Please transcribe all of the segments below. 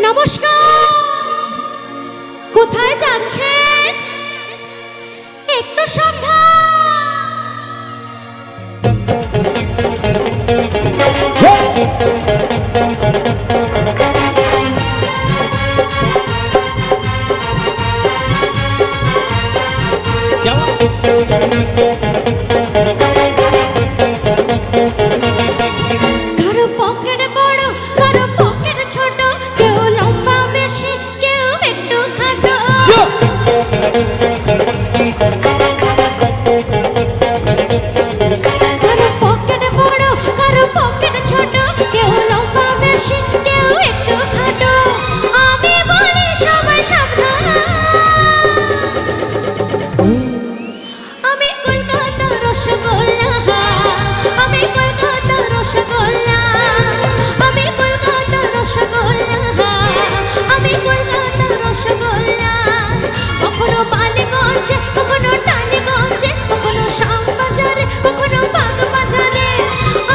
নমস্কার। কোথায় যাচ্ছেন? একটু সাবধান। কারো পকেট বড়, কারো পকেট ছোট, কেউ লম্বা বেশি, কেউ একটু খাটো। কারো পকেট বড়, কারো পকেট ছোট, কেউ লম্বা বেশি, কেউ একটু খাটো। আমি বলি সবাই সাবধান। আমি কলকাতা রসগোল্লা, আমি কলকাতা রসগোল্লা, আমি কলকাতা রসগোল্লা, আমি কলকাতা রসগোল্লা। কখনো বালিগঞ্জে, কখনো টালিগঞ্জে, কখনো শ্যামবাজারে, কখনো বাগবাজারে।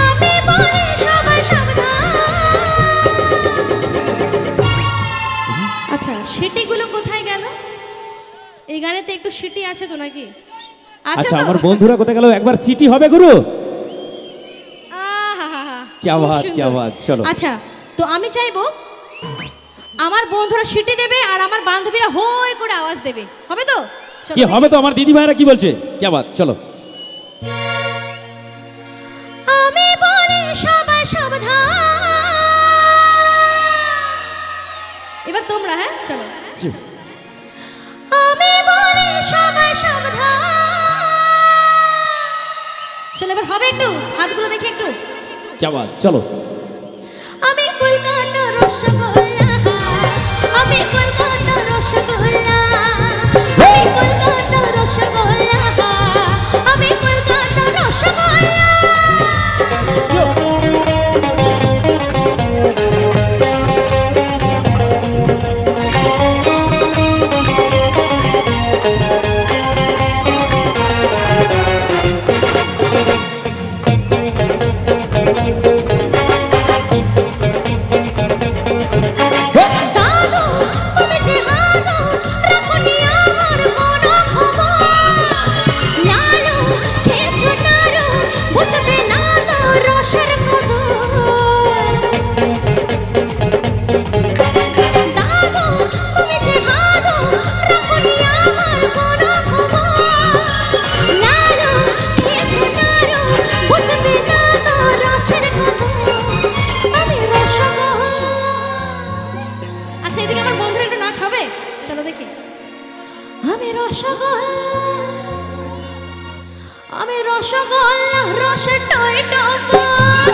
আমি বলি সবাই সাবধান। আচ্ছা, সিটিগুলো কোথায় গেল? এই গানেতে একটু সিটি আছে তো নাকি? আচ্ছা, আমার বন্ধুরা কোথায় গেল? একবার সিটি হবে গুরু। क्या बात, क्या बात, चलो। আচ্ছা, তো আমি চাইবো আমার বন্ধুরা সিটি দেবে আর আমার বান্ধবীরা হই করে আওয়াজ দেবে, হবে তো? কি হবে তো? আমার দিদি ভাইরা কি বলছে? क्या बात, चलो। আমি বলি সবাই সাবধান। এবার তোমরা, হ্যাঁ চলো। আমি বলি সবাই সাবধান। চলো এবার হবে একটু, হাতগুলো দেখে একটু। क्या बात, चलो। আমি কলকাতা রসগোল্লা, আমি কলকাতা রসগোল্লা, আমি কলকাতা রসগোল্লা, আমি কলকাতা রসগোল্লা। দাদু তুমি যে হাদু, রাখনি আমার কোনো খবর। লালু খেয়েছো নাড়ু, বুঝবে না তো রসের কদর। দাদু তুমি যে হাদু, রাখনি আমার কোনো খবর। লালু খেয়েছো নাড়ু, বুঝবে না তো রসের কদর। আমি রসগোল্লা। আচ্ছা, এদিকে আমার বন্ধুরা একটু নাচ হবে, চলো দেখি। আমি রসগোল্লা, আমি রসগোল্লা, রসে টই টম্বর।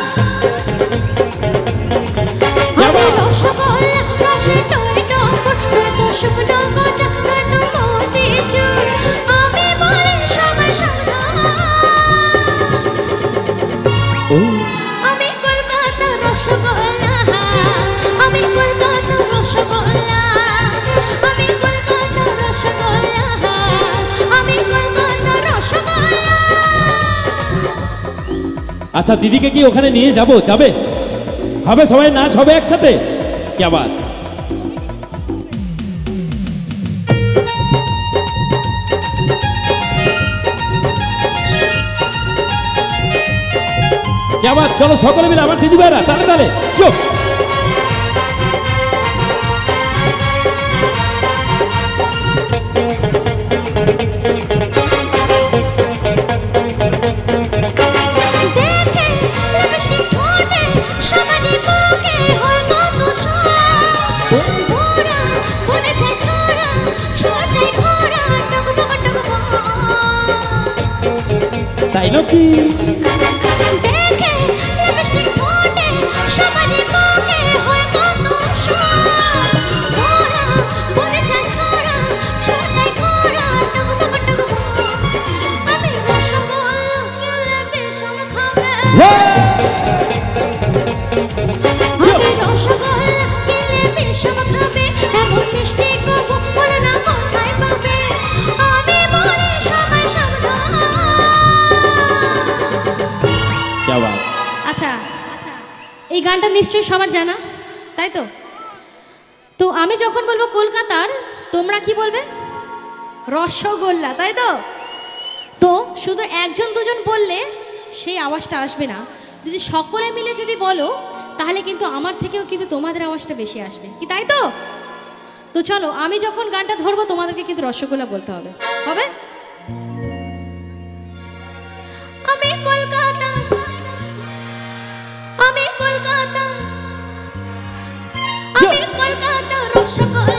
আমি রসগোল্লা, রসে টই টম্বর, নয়তো শুকনো গজা, নয়তো মতিচুর। আমি বলি সবাই সাবধান। আমি কলকাতা রসগোল্লা, আমি কলকাতা রসগোল্লা, আমি কলকাতা রসগোল্লা, আমি কলকাতা রসগোল্লা। আচ্ছা, দিদিকে কি ওখানে নিয়ে যাবো? যাবে? হবে, সবাই নাচ হবে একসাথে। क्या बात। क्या बात, चलो সকলে মিলে আমার দিদি ভাইরা তালে তালে চুপ। দেখে লিপস্টিক ঠোঁটে, সবারই বুকে হয় কত শখ। বুড়া বলেছে ছোড়া, ছোটে খোড়া, টকবক টকবক। তাই নাকি? দেখে লিপস্টিক ঠোঁটে, সবারই বুকে হয় কত শখ। বুড়া বলেছে ছোড়া, ছোটে খোড়া, টকবক টকবক। আমি রসগোল্লা খেলে বিষম খাবে। আমি রসগোল্লা খেলে বিষম খাবে, এমন মিষ্টি কবু বলো না কোথায় পাবে। আমি বলি সবাই সাবধান। क्या बात। আচ্ছা, এই গানটা নিশ্চয়ই সবার জানা, তাই তো? তো আমি যখন বলবো কলকাতার, তোমরা কি বলবে? রসগোল্লা, তাই তো? তো শুধু একজন দুজন বললে সেই আওয়াজটা আসবে না, যদি সকলে মিলে যদি বলো তাহলে কিন্তু আমার থেকেও কিন্তু তোমাদের আওয়াজটা বেশি আসবে, কি তাই তো? তো চলো, আমি যখন গানটা ধরবো তোমাদেরকে কিন্তু রসগোল্লা বলতে হবে, হবে? আমি কলকাতা, আমি কলকাতা, আমি কলকাতা রসগোল্লা।